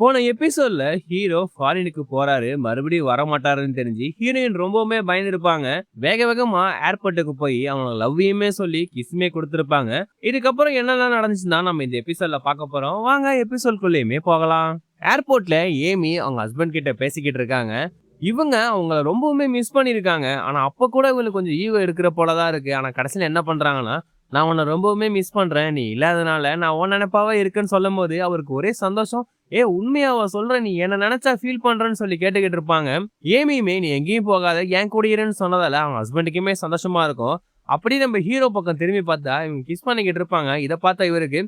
போன எபிசோட்ல ஹீரோ ஃபாரினுக்கு போறாரு, மறுபடியும் வரமாட்டாருன்னு தெரிஞ்சு ஹீரோயின் ரொம்பவுமே பயந்துருப்பாங்க. வேக வேகமா ஏர்போர்ட்டுக்கு போய் அவங்க லவ்வையுமே சொல்லி கிஸ்மே கொடுத்திருப்பாங்க. இதுக்கப்புறம் என்னெல்லாம் நடந்துச்சுன்னா நம்ம இந்த எபிசோட்ல பார்க்க போறோம். வாங்க எபிசோட்குள்ளேயுமே போகலாம். ஏர்போர்ட்ல ஏமி அவங்க ஹஸ்பண்ட் கிட்ட பேசிக்கிட்டு இருக்காங்க. இவங்க அவங்கள ரொம்பவுமே மிஸ் பண்ணியிருக்காங்க. ஆனா அப்ப கூட இவங்களுக்கு கொஞ்சம் ஈகோ எடுக்கிற போல தான் இருக்கு. ஆனா கடைசியில என்ன பண்றாங்கன்னா, நான் உன்னை ரொம்பவுமே மிஸ் பண்றேன். நீ இல்லாதனால நான் உன் நினைப்பாவே இருக்கேன்னு சொல்லும்போது அவருக்கு ஒரே சந்தோஷம். உண்மையாவா சொல்ற? நீ என்ன நினைச்சா ஃபீல் பண்றேன்னு சொல்லி கேட்டுக்கிட்டு இருப்பாங்க. ஏமியுமே நீ எங்கேயும் போகாத, என் கூட இருன்னு சொன்னதால அவங்க ஹஸ்பண்டுக்குமே சந்தோஷமா இருக்கும். அப்படி நம்ம ஹீரோ பக்கம் திரும்பி பார்த்தா இவங்க கிஸ் பண்ணிக்கிட்டு இருப்பாங்க. இதை பார்த்தா இவருக்கு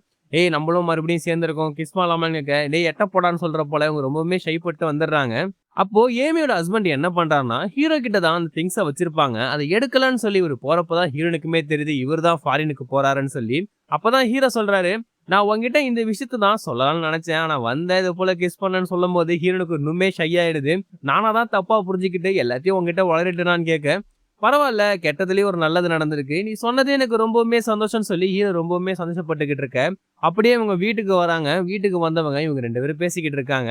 நம்மளும் மறுபடியும் சேர்ந்திருக்கோம், கிஸ் பண்ணலாமான்னு கேட்க, எட்ட போடான்னு சொல்ற போல இவங்க ரொம்பவுமே ஷைப்பட்டு வந்துடுறாங்க. அப்போ ஏமியோட ஹஸ்பண்ட் என்ன பண்றாருன்னா, ஹீரோ கிட்ட தான் அந்த திங்ஸை வச்சிருப்பாங்க. அதை எடுக்கலான்னு சொல்லி இவர் போறப்பதான் ஹீரோனுக்குமே தெரியுது இவர் தான் ஃபாரினுக்கு போறாருன்னு சொல்லி. அப்பதான் ஹீரோ சொல்றாரு, நான் உங்ககிட்ட இந்த விஷயத்த தான் சொல்லலாம்னு நினைச்சேன். ஆனா வந்தேன் இது போல கிஸ் பண்ணேன்னு சொல்லும் போது ஹீரோனுக்கு இன்னுமே ஷை ஆயிடுது. நானா தான் தப்பா புரிஞ்சுக்கிட்டு எல்லாத்தையும் உங்ககிட்ட வளரிட்டுனான்னு கேட்க, பரவாயில்ல, கெட்டதுலயும் ஒரு நல்லது நடந்திருக்கு. நீ சொன்னது எனக்கு ரொம்பவுமே சந்தோஷம்னு சொல்லி ஹீரோ ரொம்பவுமே சந்தோஷப்பட்டுக்கிட்டு இருக்க. அப்படியே இவங்க வீட்டுக்கு வராங்க. வீட்டுக்கு வந்தவங்க இவங்க 2 பேரும் பேசிக்கிட்டு இருக்காங்க.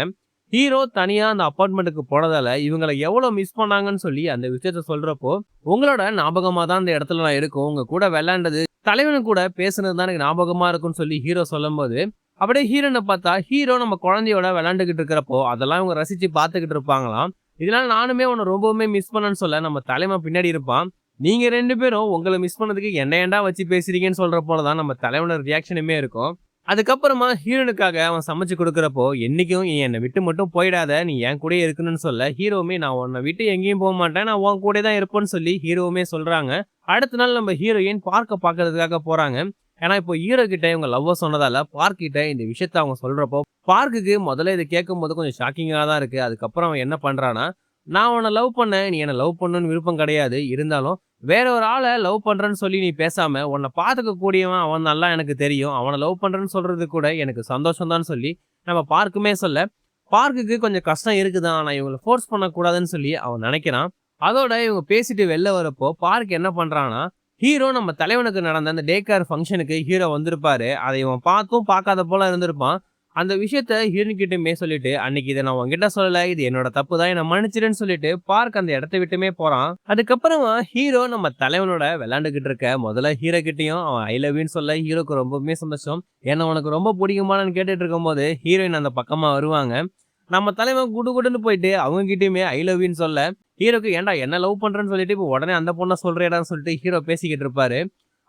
ஹீரோ தனியா அந்த அபார்ட்மெண்ட்டுக்கு போனதால இவங்கள எவ்வளவு மிஸ் பண்ணாங்கன்னு சொல்லி அந்த விஷயத்த சொல்றப்போ, உங்களோட ஞாபகமா தான் அந்த இடத்துல நான் இருக்கும். உங்க கூட விளையாண்டது, தலைவனு கூட பேசுனது தான் எனக்கு ஞாபகமா இருக்கும்னு சொல்லி ஹீரோ சொல்லும்போது, அப்படியே ஹீரோனை பார்த்தா ஹீரோ நம்ம குழந்தையோட விளையாண்டுகிட்டு இருக்கிறப்போ அதெல்லாம் இவங்க ரசிச்சு பார்த்துக்கிட்டு இருப்பாங்களாம். இதனால நானுமே உன்னை ரொம்பவுமே மிஸ் பண்ணேன்னு சொல்ல நம்ம தலைவன் பின்னாடி இருப்பான். நீங்க 2 பேரும் உங்களை மிஸ் பண்ணதுக்கு என்ன ஏன்டா வச்சு பேசுறீங்கன்னு சொல்ற போலதான் நம்ம தலைவனோட ரியாக்ஷனுமே இருக்கும். அதுக்கப்புறமா ஹீரோனுக்காக அவன் சமைச்சு கொடுக்குறப்போ, என்னைக்கும் நீ என்னை விட்டு மட்டும் போயிடாத, நீ என் கூடயே இருக்கணும்னு சொல்ல ஹீரோவுமே நான் உன்னை விட்டு எங்கேயும் போக மாட்டேன், நான் உன் கூட தான் இருப்பேன்னு சொல்லி ஹீரோவுமே சொல்றாங்க. அடுத்த நாள் நம்ம ஹீரோயின் பார்க்க பார்க்கறதுக்காக போறாங்க. ஏன்னா இப்போ ஹீரோ கிட்ட இவங்க லவ்வ சொன்னதால பார்க் கிட்ட இந்த விஷயத்த அவங்க சொல்றப்போ, பார்க்குக்கு முதல்ல இதை கேட்கும்போது கொஞ்சம் ஷாக்கிங்கா தான் இருக்கு. அதுக்கப்புறம் அவன் என்ன பண்றான்னா, நான் உன்னை லவ் பண்ணேன், நீ என்ன லவ் பண்ணணும்னு விருப்பம் கிடையாது, இருந்தாலும் வேற ஒரு ஆளை லவ் பண்றேன்னு சொல்லி நீ பேசாம உன்னை பாத்துக்க கூடியவன் அவன் நல்லா எனக்கு தெரியும், அவனை லவ் பண்றேன்னு சொல்றது கூட எனக்கு சந்தோஷம் தான் சொல்லி நம்ம பார்க்குமே சொல்ல, பார்க்குக்கு கொஞ்சம் கஷ்டம் இருக்குதான், ஆனா இவங்களை ஃபோர்ஸ் பண்ணக்கூடாதுன்னு சொல்லி அவன் நினைக்கிறான். அதோட இவங்க பேசிட்டு வெளில வரப்போ பார்க் என்ன பண்றான்னா, ஹீரோ நம்ம தலைவனுக்கு நடந்த அந்த டே கேர் ஃபங்க்ஷனுக்கு ஹீரோ வந்திருப்பாரு. அதை இவன் பார்த்தும் பார்க்காத போல இருந்திருப்பான். அந்த விஷயத்த ஹீரோயின் கிட்டயுமே சொல்லிட்டு, அன்னைக்கு இதை நான் உங்ககிட்ட சொல்லல, இது என்னோட தப்பு தான், என்ன மன்னிச்சிடுன்னு சொல்லிட்டு பார்க் அந்த இடத்த விட்டுமே போறான். அதுக்கப்புறமா ஹீரோ நம்ம தலைவனோட விளையாண்டுகிட்டு இருக்க முதல்ல ஹீரோ கிட்டயும் அவன் ஐ லவ் யூன்னு சொல்ல ஹீரோக்கு ரொம்பவுமே சந்தோஷம். ஏன்னா உனக்கு ரொம்ப பிடிக்குமான்னு கேட்டுட்டு இருக்கும் போது ஹீரோயின் அந்த பக்கமா வருவாங்க. நம்ம தலைவன் குடு குடுன்னு போயிட்டு அவங்க கிட்டயுமே ஐ லவ் யூன்னு சொல்ல, ஹீரோக்கு ஏன்டா என்ன லவ் பண்றேன்னு சொல்லிட்டு இப்போ உடனே அந்த பொண்ணை சொல்றேடான்னு சொல்லிட்டு ஹீரோ பேசிக்கிட்டு இருப்பாரு.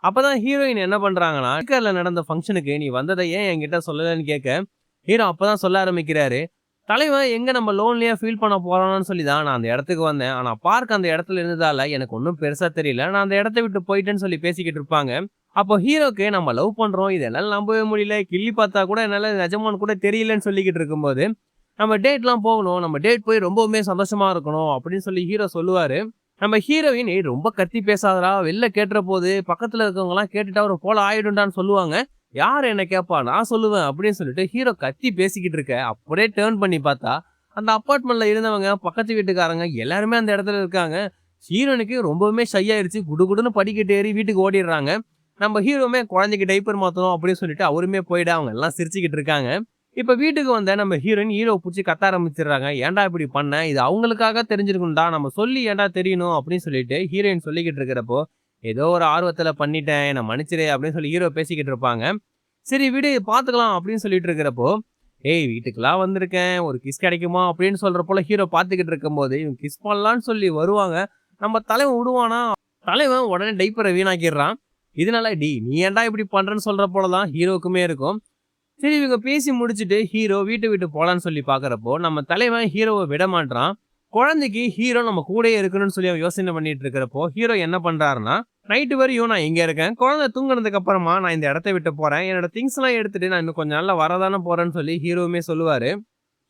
அப்பதான் ஹீரோயின் என்ன பண்றாங்கன்னா, அமெரிக்கால நடந்த ஃபங்க்ஷனுக்கு நீ வந்ததை ஏன் என்கிட்ட சொல்லலன்னு கேட்க, ஹீரோ அப்பதான் சொல்ல ஆரம்பிக்கிறாரு, தலைவன் எங்க நம்ம லோன்லியா ஃபீல் பண்ண போறான்னு சொல்லி தான் நான் அந்த இடத்துக்கு வந்தேன். ஆனா பார்க் அந்த இடத்துல இருந்ததால எனக்கு ஒன்றும் பெருசா தெரியல, நான் அந்த இடத்த விட்டு போயிட்டேன்னு சொல்லி பேசிக்கிட்டு இருப்பாங்க. அப்போ ஹீரோக்கு நம்ம லவ் பண்றோம், இது என்னால நம்பவே முடியல, கிள்ளி பார்த்தா கூட என்னால நிஜமான்னு கூட தெரியலன்னு சொல்லிக்கிட்டு இருக்கும்போது, நம்ம டேட்லாம் போகணும், நம்ம டேட் போய் ரொம்பவுமே சந்தோஷமா இருக்கணும் அப்படின்னு சொல்லி ஹீரோ சொல்லுவாரு. நம்ம ஹீரோயின் ரொம்ப கத்தி பேசாதடா, வெளில கேட்டுற போது பக்கத்துல இருக்கவங்க எல்லாம் கேட்டுட்டா ஒரு போல ஆயிடும்டான்னு சொல்லுவாங்க. யார் என்ன கேட்பா, நான் சொல்லுவேன் அப்படின்னு சொல்லிட்டு ஹீரோ கத்தி பேசிக்கிட்டு இருக்க, அப்படியே டேர்ன் பண்ணி பார்த்தா அந்த அப்பார்ட்மெண்ட்ல இருந்தவங்க பக்கத்து வீட்டுக்காரங்க எல்லாருமே அந்த இடத்துல இருக்காங்க. ஹீரோனுக்கு ரொம்பவுமே ஷை ஆயிடுச்சு. குடுகுடுன்னு படிக்கிட்டு ஏறி வீட்டுக்கு ஓடிடுறாங்க. நம்ம ஹீரோமே குழந்தைக்கு டைப்பர் மாத்தணும் அப்படின்னு சொல்லிட்டு அவருமே போயிட அவங்க எல்லாம் சிரிச்சுக்கிட்டு இருக்காங்க. இப்ப வீட்டுக்கு வந்த நம்ம ஹீரோயின் ஹீரோ புடிச்சு கத்த ஆரம்பிச்சிடுறாங்க. ஏன்டா இப்படி பண்ண, இது அவங்களுக்காக தெரிஞ்சிருக்கும்டா, நம்ம சொல்லி ஏன்டா தெரியணும் அப்படின்னு சொல்லிட்டு ஹீரோயின் சொல்லிக்கிட்டு இருக்கிறப்போ, ஏதோ ஒரு ஆர்வத்துல பண்ணிட்டேன், என்ன மன்னிச்சிரு அப்படின்னு சொல்லி ஹீரோ பேசிக்கிட்டு இருப்பாங்க. சரி விடு பாத்துக்கலாம் அப்படின்னு சொல்லிட்டு இருக்கிறப்போ, வீட்டுக்கெல்லாம் வந்திருக்கேன், ஒரு கிஸ் கிடைக்குமா அப்படின்னு சொல்ற போல ஹீரோ பாத்துக்கிட்டு இருக்கும்போது இவங்க கிஸ் பண்ணலான்னு சொல்லி வருவாங்க. நம்ம தலைவன் விடுவானா, தலைவன் உடனே டைப்பரை வீணாக்கிடுறான். இதனால நீ ஏன்டா இப்படி பண்றேன்னு சொல்ற போலதான் ஹீரோக்குமே இருக்கும். சரி இவங்க பேசி முடிச்சுட்டு ஹீரோ வீட்டை விட்டு போலான்னு சொல்லி பாக்குறப்போ நம்ம தலைவன் ஹீரோவை விட மாட்டான். குழந்தைக்கு ஹீரோ நம்ம கூடயே இருக்கணும்னு சொல்லி அவன் யோசனை பண்ணிட்டு இருக்கிறப்போ ஹீரோ என்ன பண்றாருன்னா, நைட்டு வரையும் நான் இங்க இருக்கேன், குழந்தை தூங்குனதுக்கு அப்புறமா நான் இந்த இடத்த விட்டு போறேன், என்னோட திங்ஸ் எல்லாம் எடுத்துட்டு நான் இன்னும் கொஞ்சம் நாள்ல வரதானே போறேன்னு சொல்லி ஹீரோவுமே சொல்லுவாரு.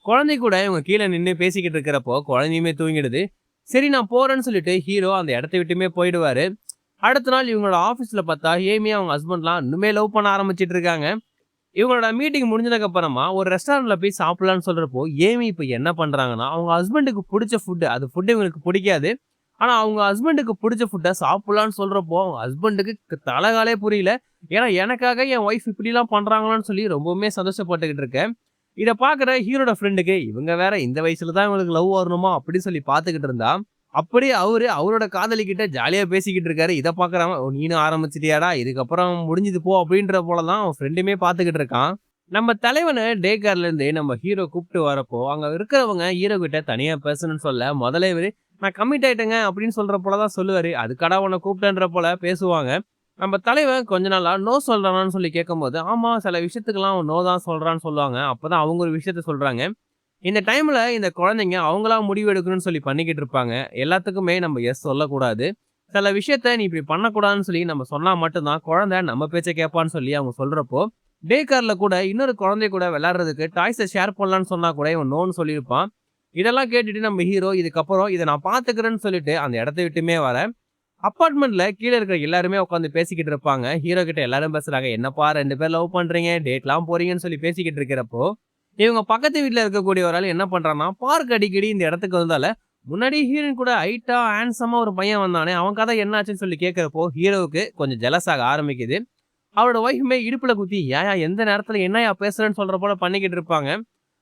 குழந்தை கூட இவங்க கீழே நின்று பேசிக்கிட்டு இருக்கிறப்போ குழந்தையுமே தூங்கிடுது. சரி நான் போறேன்னு சொல்லிட்டு ஹீரோ அந்த இடத்த விட்டுமே போயிடுவாரு. அடுத்த நாள் இவங்களோட ஆபீஸ்ல பார்த்தா ஏமி அவங்க ஹஸ்பண்ட்லாம் இன்னுமே லவ் பண்ண ஆரம்பிச்சிட்டு இருக்காங்க. இவங்களோட மீட்டிங் முடிஞ்சதுக்கு அப்புறமா ஒரு ரெஸ்டாரண்ட்ல போய் சாப்பிடலாம்னு சொல்றப்போ ஏமி இப்ப என்ன பண்றாங்கன்னா, அவங்க ஹஸ்பண்டுக்கு பிடிச்ச ஃபுட், அது ஃபுட் இவங்களுக்கு பிடிக்காது. ஆனா அவங்க ஹஸ்பண்டுக்கு பிடிச்ச ஃபுட்டை சாப்பிடலாம்னு சொல்றப்போ அவங்க ஹஸ்பண்டுக்கு தலகாலே புரியல. ஏன்னா எனக்காக என் ஒய்ஃப் இப்படி எல்லாம் பண்றாங்களான்னு சொல்லி ரொம்பவுமே சந்தோஷப்பட்டுக்கிட்டு இருக்கேன். இத பாக்குற ஹீரோட ஃப்ரெண்டுக்கு இவங்க வேற இந்த வயசுல தான் இவங்களுக்கு லவ் வரணுமா அப்படின்னு சொல்லி பாத்துக்கிட்டு இருந்தா, அப்படியே அவரோட காதலி கிட்ட ஜாலியா பேசிக்கிட்டு இருக்காரு. இத பாக்குறவன், "ஓ நீனும் ஆரம்பிச்சிட்டியாடா? இதுக்கப்புறம் முடிஞ்சது போ" அப்படின்ற போல தான் அவன் ஃப்ரெண்டுமே பாத்துக்கிட்டு இருக்கான். நம்ம தலைவன டே கேர்ல இருந்து நம்ம ஹீரோ கூப்பிட்டு வரப்போ, அங்க இருக்கிறவங்க ஹீரோ கிட்ட தனியா பேசணும்னு சொல்ல, முதல்ல இவரு "நான் கமிட் ஆயிட்டேங்க" அப்படின்னு சொல்ற போல தான் சொல்லுவாரு. "அதுக்காடா உன்ன கூப்பிட்டேன்ற" போல பேசுவாங்க. நம்ம தலைவன் கொஞ்ச நாளா நோ சொல்றானான்னு சொல்லி கேட்கும்போது, ஆமா சில விஷயத்துக்கெல்லாம் அவன் நோ தான் சொல்றான்னு சொல்லுவாங்க. அப்பதான் அவங்க ஒரு விஷயத்த சொல்றாங்க. இந்த டைம்ல இந்த குழந்தைங்க அவங்களா முடிவு எடுக்கணும்னு சொல்லி பண்ணிக்கிட்டு இருப்பாங்க. எல்லாத்துக்குமே நம்ம எஸ் சொல்லக்கூடாது. சில விஷயத்த நீ இப்படி பண்ணக்கூடாதுன்னு சொல்லி நம்ம சொன்னா மட்டும் தான் குழந்தை நம்ம பேச்ச கேட்பான்னு சொல்லி அவங்க சொல்றப்போ, டே கேர்ல கூட இன்னொரு குழந்தை கூட விளையாடுறதுக்கு டாய்ஸ ஷேர் பண்ணலான்னு சொன்னா கூட இவன் நோன்னு சொல்லியிருப்பான். இதெல்லாம் கேட்டுட்டு நம்ம ஹீரோ இதுக்கப்புறம் இத நான் பார்த்துக்கிறேன்னு சொல்லிட்டு அந்த இடத்த விட்டுமே வர, அபார்ட்மெண்ட்ல கீழ இருக்கிற எல்லாருமே உட்காந்து பேசிக்கிட்டு இருப்பாங்க. ஹீரோ கிட்ட எல்லாரும் பேசுறாங்க. "என்னப்பா 2 பேர் லவ் பண்றீங்க, டேட்லாம் போறீங்கன்னு" சொல்லி பேசிக்கிட்டு இருக்கிறப்போ, இவங்க பக்கத்து வீட்ல இருக்கக்கூடிய ஒரு ஆளு என்ன பண்றான்னா, பார்க் அடிக்கடி இந்த இடத்துக்கு வந்தால, முன்னாடி ஹீரோயின் கூட ஹைட்டா, ஹேண்ட்ஸமா ஒரு பையன் வந்தானே, அவன் கதை என்னாச்சுன்னு சொல்லி கேட்கிறப்போ, ஹீரோவுக்கு கொஞ்சம் ஜெலஸ் ஆக ஆரம்பிக்குது. அவரோட ஒய்ஃப்மே இடுப்புல குத்தி, "ஏன்யா எந்த நேரத்துல என்னய்யா பேசுறேன்னு" சொல்ற போல பண்ணிக்கிட்டு இருப்பாங்க.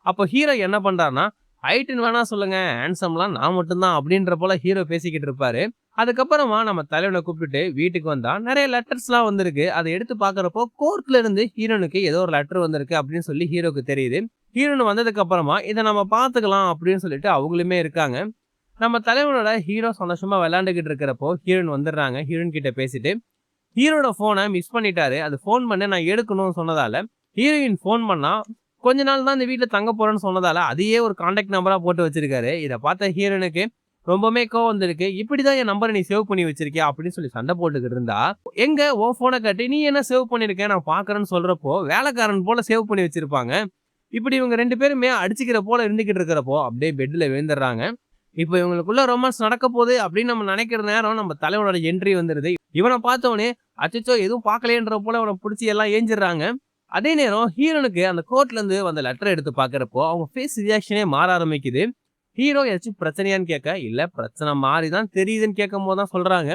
அப்போ ஹீரோ என்ன பண்றாருன்னா, "ஹைட்ன்னு வேணா சொல்லுங்க, ஹேண்ட்ஸம்லாம் நான் மட்டும் தான்" அப்படின்ற போல ஹீரோ பேசிக்கிட்டு இருப்பாரு. அதுக்கப்புறமா நம்ம தலைவன கூப்பிட்டுட்டு வீட்டுக்கு வந்தா, நெறைய லெட்டர்ஸ்லாம் வந்திருக்கு. அத எடுத்து பார்க்கிறப்போ, கோர்ட்ல இருந்து ஹீரோனுக்கு ஏதோ ஒரு லெட்டர் வந்திருக்கு அப்படின்னு சொல்லி ஹீரோக்கு தெரியுது. ஹீரோயின் வந்ததுக்கு அப்புறமா, "இத நம்ம பார்த்துக்கலாம்" அப்படின்னு சொல்லிட்டு அவங்களுமே இருக்காங்க. நம்ம தலைவனோட ஹீரோ சந்தோஷமா விளையாண்டுகிட்டு இருக்கிறப்போ, ஹீரோயின் வந்துடுறாங்க. ஹீரோயின் கிட்ட பேசிட்டு, ஹீரோட ஃபோன மிஸ் பண்ணிட்டாரு. அது ஃபோன் பண்ண நான் எடுக்கணும்னு சொன்னதால, ஹீரோயின் ஃபோன் பண்ணா, கொஞ்ச நாள் தான் இந்த வீட்ல தங்க போறேன்னு சொன்னதால, அதையே ஒரு கான்டாக்ட் நம்பரா போட்டு வச்சிருக்காரு. இத பார்த்த ஹீரோயினுக்கு ரொம்பவுமே கோவம் வந்திருக்கு. "இப்படிதான் என் நம்பர நீ சேவ் பண்ணி வச்சிருக்கியா?" அப்படின்னு சொல்லி சண்டை போட்டுக்கிட்டு இருந்தா, "எங்க உன் ஃபோன காட்டு, நீ என்ன சேவ் பண்ணியிருக்க நான் பார்க்குறேன்னு" சொல்றப்போ, வேலைக்காரன் போல சேவ் பண்ணி வச்சிருப்பாங்க. இப்படி இவங்க 2 பேருமே அடிச்சுக்கிற போல இருந்துகிட்டு இருக்கிறப்போ, அப்படியே பெட்ல விழுந்துடுறாங்க. இப்ப இவங்களுக்குள்ள ரொமான்ஸ் நடக்க போகுது அப்படின்னு நம்ம நினைக்கிற நேரம், நம்ம தலைவனோட என்ட்ரி வந்துருது. இவன பார்த்தவுனே, அச்சச்சோ! எதுவும் பார்க்கலையேன்ற போல அவன புடிச்சு எல்லாம் ஏஞ்சிடுறாங்க. அதே நேரம் ஹீரோனுக்கு அந்த கோர்ட்ல இருந்து வந்த லெட்டர் எடுத்து பார்க்கிறப்போ, அவங்க ஃபேஸ் ரியாக்ஷனே மாற ஆரம்பிக்குது. ஹீரோ ஏதாச்சும் பிரச்சனையான்னு கேட்க, இல்ல பிரச்சனை மாறி தான் தெரியுதுன்னு கேட்கும்போது தான் சொல்றாங்க.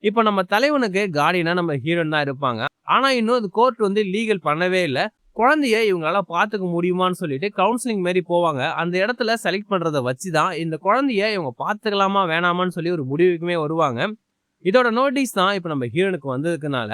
இப்ப நம்ம தலைவனுக்கு கார்டியனா நம்ம ஹீரோயின் தான் இருப்பாங்க. ஆனா இன்னும் அது கோர்ட் வந்து லீகல் பண்ணவே இல்ல. குழந்தைய இவங்களால பார்த்துக்க முடியுமான்னு சொல்லிட்டு கவுன்சிலிங் மாரி போவாங்க. அந்த இடத்துல செலக்ட் பண்றத வச்சு தான் இந்த குழந்தைய இவங்க பார்த்துக்கலாமா வேணாமான்னு சொல்லி ஒரு முடிவுக்குமே வருவாங்க. இதோட நோட்டீஸ் தான் இப்ப நம்ம ஹீரோனுக்கு வந்ததுக்குனால,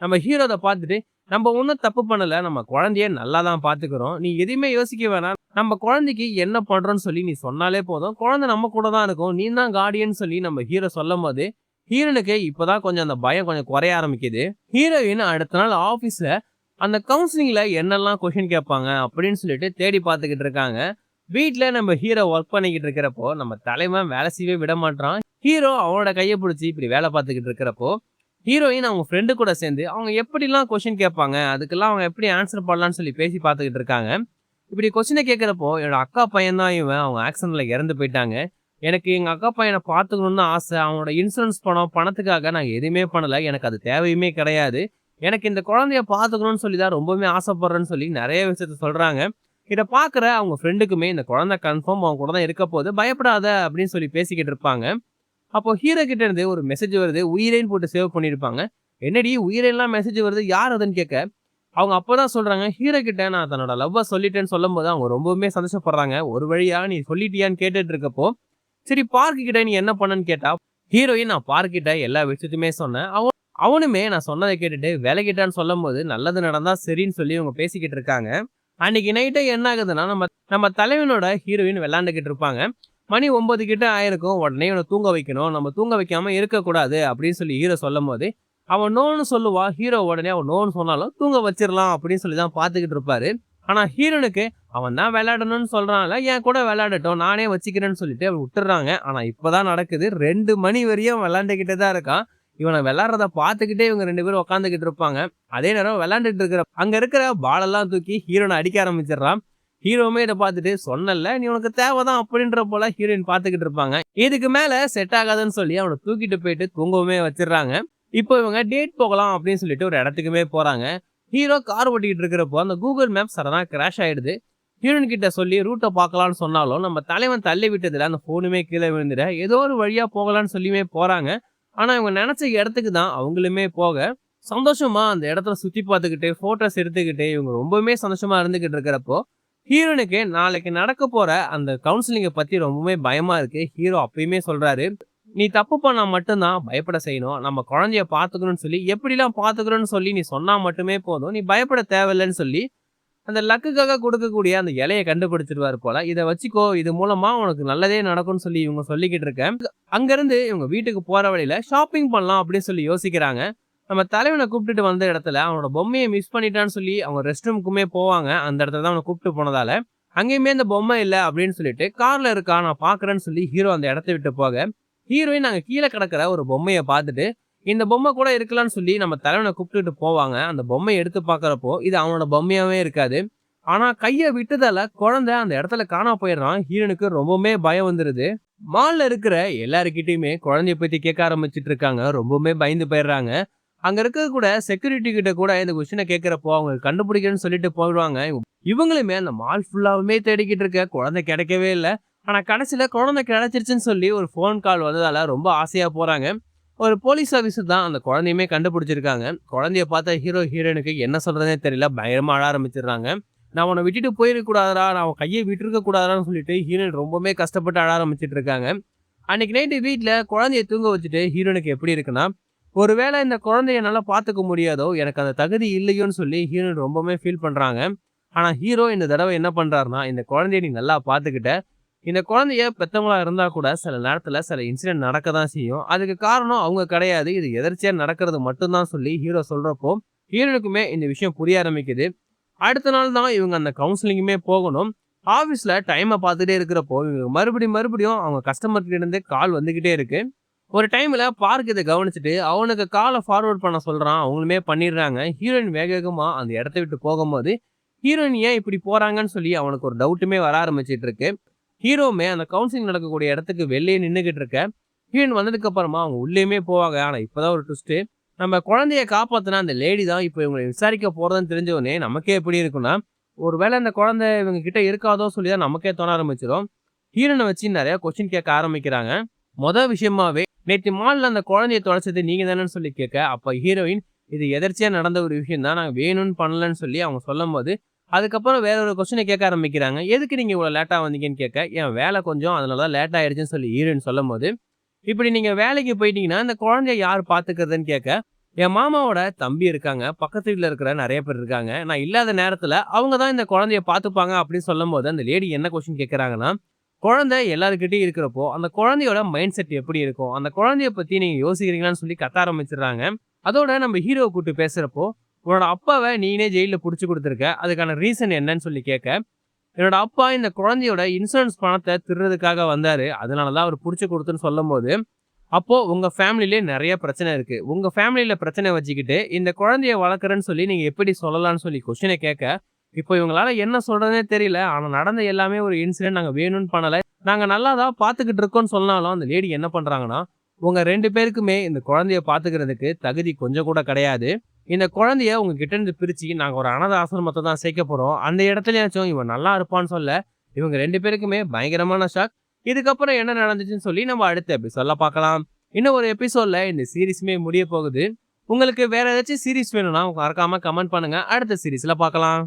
நம்ம ஹீரோ அத பார்த்துட்டு, "நம்ம ஒண்ணும் தப்பு பண்ணல. நம்ம குழந்தைய நல்லா தான் பார்த்துக்கிறோம். நீ எதையுமே யோசிக்க வேணாம். நம்ம குழந்தைக்கு என்ன பண்றோம்ன்னு சொல்லி நீ சொன்னாலே போதும். குழந்தை நம்ம கூட தான் இருக்கும். நீ தான் கார்டியன்" சொல்லி நம்ம ஹீரோ சொல்லும்போது, ஹீரோனுக்கு இப்பதான் கொஞ்சம் அந்த பயம் கொஞ்சம் குறைய ஆரம்பிக்குது. ஹீரோயின் அடுத்த நாள் ஆஃபீஸ்ல அந்த கவுன்சிலிங்ல என்னெல்லாம் கொஸ்டின் கேட்பாங்க அப்படின்னு சொல்லிட்டு தேடி பார்த்துக்கிட்டு இருக்காங்க. வீட்ல நம்ம ஹீரோ ஒர்க் பண்ணிக்கிட்டு இருக்கிறப்போ, நம்ம தலைவன் வேலை செய்யவே விட மாட்றான். ஹீரோ அவனோட கைய புடிச்சு இப்படி வேலை பார்த்துக்கிட்டு இருக்கிறப்போ, ஹீரோயின் அவங்க ஃப்ரெண்டு கூட சேர்ந்து அவங்க எப்படிலாம் கொஸ்டின் கேட்பாங்க, அதுக்கெல்லாம் அவங்க எப்படி ஆன்சர் பண்ணலாம்னு சொல்லி பேசி பார்த்துக்கிட்டு இருக்காங்க. இப்படி கொஸ்டின கேட்கிறப்போ, என்னோட அக்கா பையன் தான் இவன். அவங்க ஆக்சிடென்ட்ல இறந்து போயிட்டாங்க. எனக்கு எங்க அக்கா பையன பார்த்துக்கணும்னு தான் ஆசை. அவனோட இன்சூரன்ஸ் பணத்துக்காக நான் எதுவுமே பண்ணல. எனக்கு அது தேவையுமே கிடையாது. எனக்கு இந்த குழந்தைய பார்த்துக்கணும்னு சொல்லி தான் ரொம்பவுமே ஆசைப்படுறேன்னு சொல்லி நெறைய விஷயத்த சொல்றாங்க. இத பார்க்குற அவங்க ஃப்ரெண்டுக்குமே இந்த குழந்தை கன்ஃபார்ம் அவன் கூட தான் இருக்க போது. பயப்படாத அப்படின்னு சொல்லி பேசிக்கிட்டு இருப்பாங்க. அப்போ ஹீரோ கிட்ட இருந்து ஒரு மெசேஜ் வருது. உயிரேன்னு போட்டு சேவ் பண்ணியிருப்பாங்க. என்னடி உயிரேன்லாம் மெசேஜ் வருது? யார் அதுன்னு கேட்க, அவங்க அப்பதான் சொல்றாங்க, ஹீரோ கிட்ட நான் தன்னோட லவ்வ சொல்லிட்டேன்னு சொல்லும்போது அவங்க ரொம்பவுமே சந்தோஷப்படுறாங்க. ஒரு வழியா நீ சொல்லிட்டியான்னு கேட்டுட்டு இருக்கப்போ, சரி பார்க் கிட்ட நீ என்ன பண்ணன்னு கேட்டா, ஹீரோயின் நான் பார்க் கிட்ட எல்லா விஷயத்தையுமே சொன்னேன். அவனுமே நான் சொன்னத கேட்டுட்டு விலகிட்டான்னு சொல்லும்போது, நல்லது நடந்தா சரின்னு சொல்லி இவங்க பேசிக்கிட்டு இருக்காங்க. அன்னைக்கு நைட்டே என்ன ஆகுதுன்னா, நம்ம நம்ம தலைவனோட ஹீரோயின் விளையாண்டுகிட்டு இருப்பாங்க. மணி 9 கிட்ட ஆயிருக்கும். உடனே இவன தூங்க வைக்கணும். நம்ம தூங்க வைக்காம இருக்கக்கூடாது அப்படின்னு சொல்லி ஹீரோ சொல்லும்போது, அவன் நோன்னு சொல்லுவா. ஹீரோ உடனே அவன் நோன்னு சொன்னாலும் தூங்க வச்சிரலாம் அப்படின்னு சொல்லி தான் பார்த்துக்கிட்டு இருப்பாரு. ஆனா ஹீரோனுக்கு அவன் தான் விளையாடணும்னு சொல்றான்ல, என் கூட விளையாடட்டும் நானே வச்சுக்கிறேன்னு சொல்லிட்டு அவ விட்டுர்றாங்க. ஆனா இப்பதான் நடக்குது. 2 மணி வரையும் விளையாண்டுகிட்டே தான் இருக்கான். இவன விளையாடுறத பார்த்துக்கிட்டே இவங்க 2 பேரும் உட்காந்துக்கிட்டு இருப்பாங்க. அதே நேரம் விளையாண்டுட்டு இருக்கிற அங்க இருக்கிற பாலெல்லாம் தூக்கி ஹீரோன அடிக்க ஆரம்பிச்சிடுறான். ஹீரோவுமே இத பார்த்துட்டு, "சொன்னேன்ல நீ உனக்கு தேவைதான்" அப்படின்ற போல ஹீரோயின் பார்த்துக்கிட்டு இருப்பாங்க. இதுக்கு மேல செட் ஆகாதுன்னு சொல்லி அவன தூக்கிட்டு போயிட்டு தூங்கவுமே வச்சிடுறாங்க. இப்போ இவங்க டேட் போகலாம் அப்படின்னு சொல்லிட்டு ஒரு இடத்துக்குமே போறாங்க. ஹீரோ கார் ஓட்டிக்கிட்டு இருக்கிறப்போ அந்த கூகுள் மேப் சடனா கிராஷ் ஆயிடுது. ஹீரோயின் கிட்ட சொல்லி ரூட்ட பார்க்கலாம்னு சொன்னாலும், நம்ம தலைவன் தள்ளி விட்டதுல அந்த ஃபோனுமே கீழ விழுந்துட, ஏதோ ஒரு வழியா போகலாம்னு சொல்லியுமே போறாங்க. ஆனா இவங்க நெனச்ச இடத்துக்கு தான் அவங்களுமே போக, சந்தோஷமா அந்த இடத்துல சுத்தி பார்த்துக்கிட்டு, ஃபோட்டோஸ் எடுத்துக்கிட்டு, இவங்க ரொம்பவுமே சந்தோஷமா இருந்துகிட்டு இருக்கிறப்போ, ஹீரோனுக்கு நாளைக்கு நடக்க போற அந்த கவுன்சிலிங்க பத்தி ரொம்பவுமே பயமா இருக்கு. ஹீரோ அப்பயுமே சொல்றாரு, "நீ தப்பு பண்ணா மட்டும் தான் பயப்பட செய்யணும். நம்ம குழந்தைய பார்த்துக்கணும்னு சொல்லி எப்படிலாம் பார்த்துக்கிறோம்னு சொல்லி நீ சொன்னா மட்டுமே போதும். நீ பயப்பட தேவையில்லன்னு" சொல்லி அந்த லக்குக்காக கொடுக்கக்கூடிய அந்த இலைய கண்டுபிடிச்சிருவாரு போல. "இத வச்சுக்கோ. இது மூலமா உனக்கு நல்லதே நடக்கும்னு" சொல்லி இவங்க சொல்லிக்கிட்டு இருக்க. அங்கருந்து இவங்க வீட்டுக்கு போற வழியில ஷாப்பிங் பண்ணலாம் அப்படின்னு சொல்லி யோசிக்கிறாங்க. நம்ம தலைவன கூப்பிட்டுட்டு வந்த இடத்துல அவனோட பொம்மைய மிஸ் பண்ணிட்டான்னு சொல்லி அவங்க ரெஸ்ட் ரூமுக்குமே போவாங்க. அந்த இடத்துல தான் அவன கூப்பிட்டு போனதால, அங்கேயுமே அந்த பொம்மை இல்ல அப்படின்னு சொல்லிட்டு, "கார்ல இருக்கா நான் பார்க்குறேன்னு" சொல்லி ஹீரோ அந்த இடத்த விட்டு போக, ஹீரோயின் அங்க கீழ கிடக்கிற ஒரு பொம்மைய பார்த்துட்டு, இந்த பொம்மை கூட இருக்கலாம்னு சொல்லி நம்ம தலைவன கூப்பிட்டுட்டு போவாங்க. அந்த பொம்மைய எடுத்து பார்க்குறப்போ, இது அவனோட பொம்மையாவே இருக்காது. ஆனா கைய விட்டதால குழந்தை அந்த இடத்துல காணாம போயிடுறான். ஹீரோனுக்கு ரொம்பவுமே பயம் வந்துருது. மால்ல இருக்கிற எல்லார்கிட்டயுமே குழந்தைய பத்தி கேட்க ஆரம்பிச்சுட்டு இருக்காங்க. ரொம்பவுமே பயந்து போயிடுறாங்க. அங்க இருக்க கூட செக்யூரிட்டி கிட்ட கூட இந்த கொஸ்டின கேட்கிறப்போ அவங்க கண்டுபிடிக்கிறேன்னு சொல்லிட்டு போயிடுவாங்க. இவங்களுமே அந்த மால் ஃபுல்லாவுமே தேடிக்கிட்டு இருக்க குழந்தை கிடைக்கவே இல்ல. ஆனா கடைசியில குழந்தை கிடைச்சிருச்சுன்னு சொல்லி ஒரு ஃபோன் கால் வந்ததால ரொம்ப ஆசையா போறாங்க. ஒரு போலீஸ் ஆபீசர் தான் அந்த குழந்தையுமே கண்டுபிடிச்சிருக்காங்க. குழந்தைய பார்த்த ஹீரோ ஹீரோயினுக்கு என்ன சொல்றதுனே தெரியல. பயங்கரமா அழ ஆரம்பிச்சிடுறாங்க. "நான் உன்ன விட்டுட்டு போயிருக்க கூடாதுடா. நான் உன் கைய விட்டுருக்க கூடாதுடான்னு" சொல்லிட்டு ஹீரோயின் ரொம்பவுமே கஷ்டப்பட்டு அழ ஆரம்பிச்சுட்டு இருக்காங்க. அன்னைக்கு நைட்டு வீட்ல குழந்தைய தூங்க வச்சுட்டு ஹீரோனுக்கு எப்படி இருக்குன்னா, ஒருவேளை இந்த குழந்தைய என்னால பார்த்துக்க முடியாதோ, எனக்கு அந்த தகுதி இல்லையோன்னு சொல்லி ஹீரோயின் ரொம்பவுமே ஃபீல் பண்றாங்க. ஆனா ஹீரோ இந்த தடவ என்ன பண்றாருன்னா, இந்த குழந்தைய நீ நல்லா பார்த்துக்கிட்ட. இந்த குழந்தைய பெத்தவங்களா இருந்தா கூட சில நேரத்துல சில இன்சிடென்ட் நடக்க தான் செய்யும். அதுக்கு காரணம் அவங்க கிடையாது. இது எதர்ச்சியா நடக்கிறது மட்டும் தான் சொல்லி ஹீரோ சொல்றப்போ, ஹீரோனுக்குமே இந்த விஷயம் புரிய ஆரம்பிக்குது. அடுத்த நாள் தான் இவங்க அந்த கவுன்சிலிங்குமே போகணும். ஆஃபீஸ்ல டைம பார்த்துட்டே இருக்கிறப்போ, இவங்க மறுபடியும் அவங்க கஸ்டமர் கிட்ட இருந்து கால் வந்துகிட்டே இருக்கு. ஒரு டைம்ல பார்க் இத கவனிச்சுட்டு, அவனுக்கு கால ஃபார்வர்ட் பண்ண சொல்றான். அவங்களுமே பண்ணிடுறாங்க. ஹீரோயின் வேக வேகமா அந்த இடத்த விட்டு போகும்போது, ஹீரோயின் ஏன் இப்படி போறாங்கன்னு சொல்லி அவனுக்கு ஒரு டவுட்டுமே வர ஆரம்பிச்சுட்டு இருக்கு. ஹீரோவுமே அந்த கவுன்சிலிங் நடக்கக்கூடிய இடத்துக்கு வெளியே நின்னுகிட்டு இருக்க. ஹீரோயின் வந்ததுக்கு அப்புறமா அவங்க உள்ளேயுமே போவாங்க. ஆனா இப்பதான் ஒரு ட்விஸ்ட். நம்ம குழந்தைய காப்பாத்துன அந்த லேடி தான் இப்ப இவங்கள விசாரிக்க போறதுன்னு தெரிஞ்ச உடனே நமக்கே எப்படி இருக்கும்னா, ஒருவேளை அந்த குழந்தை இவங்க கிட்ட இருக்காதோ சொல்லி தான் நமக்கே தோண ஆரம்பிச்சிரும். ஹீரோயின வச்சு நெறைய கொஸ்டின் கேட்க ஆரம்பிக்கிறாங்க. விஷயமாவே நேத்து மால்ல அந்த குழந்தைய தொலைச்சது நீங்க தானேன்னு சொல்லி கேட்க, அப்ப ஹீரோயின் இது எதர்ச்சியா நடந்த ஒரு விஷயம் தான். நான் வேணும்னு பண்ணலன்னு சொல்லி அவங்க சொல்லும்போது, அதுக்கப்புறம் வேற ஒரு கொஸ்டின கேட்க ஆரம்பிக்கிறாங்க. எதுக்கு நீங்க இவ்வளவு லேட்டா வந்தீங்கன்னு கேட்க, என் வேலை கொஞ்சம் அதனால தான் லேட் ஆயிடுச்சுன்னு சொல்லி ஹீரோயின் சொல்லும்போது, இப்படி நீங்க வேலைக்கு போயிட்டீங்கன்னா, இந்த குழந்தைய யார் பார்த்துக்கிறதுன்னு கேட்க, என் மாமாவோட தம்பி இருக்காங்க. பக்கத்து வீட்ல இருக்கிற நெறைய பேர் இருக்காங்க. நான் இல்லாத நேரத்துல அவங்க தான் இந்த குழந்தைய பார்த்துப்பாங்க அப்படின்னு சொல்லும்போது, அந்த லேடி என்ன கொஸ்டின் கேட்கறாங்கன்னா, குழந்தை எல்லார்கிட்டயும் இருக்கிறப்போ, அந்த குழந்தையோட மைண்ட் செட் எப்படி இருக்கும்? அந்த குழந்தைய பத்தி நீங்க யோசிக்கிறீங்களான்னு சொல்லி கத்த ஆரம்பிச்சுடுறாங்க. அதோட நம்ம ஹீரோவ கூப்பிட்டு பேசுறப்போ, "உன்னோட அப்பாவ நீனே ஜெயில்ல புடிச்சு குடுத்துருக்க. அதுக்கான ரீசன் என்னன்னு?" சொல்லி கேட்க, "என்னோட அப்பா இந்த குழந்தையோட இன்சூரன்ஸ் பணத்த திருடுறதுக்காக வந்தாரு. அதனால தான் அவரு புடிச்சு குடுத்தேன்னு" சொல்லும்போது, "அப்போ உங்க ஃபேமிலிலயே நெறைய பிரச்சனை இருக்கு. உங்க ஃபேமிலில பிரச்சனை வச்சுக்கிட்டு, இந்த குழந்தைய வளர்க்குறேன்னு சொல்லி நீங்க எப்படி சொல்லலாம்ன்னு?" சொல்லி கொஸ்டின கேட்க, இப்போ இவங்களால என்ன சொல்றதுன்னே தெரியல. ஆனா நடந்த எல்லாமே ஒரு இன்சிடென்ட். நாங்க வேணும்னு பண்ணல. நாங்க நல்லா தான் பார்த்துக்கிட்டு இருக்கோம்ன்னு சொன்னாலும், அந்த லேடி என்ன பண்றாங்கன்னா, உங்க 2 பேருக்குமே இந்த குழந்தைய பார்த்துக்கிறதுக்கு தகுதி கொஞ்சம் கூட கிடையாது. இந்த குழந்தைய உங்ககிட்ட இருந்து பிரிச்சு நாங்க ஒரு அனாதை ஆசிரமத்த தான் சேர்க்க போறோம். அந்த இடத்துலயாச்சும் இவன் நல்லா இருப்பான்னு சொல்ல, இவங்க 2 பேருக்குமே பயங்கரமான ஷாக். இதுக்கப்புறம் என்ன நடந்துச்சுன்னு சொல்லி நம்ம அடுத்த எபிசோட்ல பார்க்கலாம். இன்னும் ஒரு எபிசோட்ல இந்த சீரிஸுமே முடிய போகுது. உங்களுக்கு வேற ஏதாச்சும் சீரிஸ் வேணும்னா மறக்காம கமெண்ட் பண்ணுங்க. அடுத்த சீரிஸ்ல பார்க்கலாம்.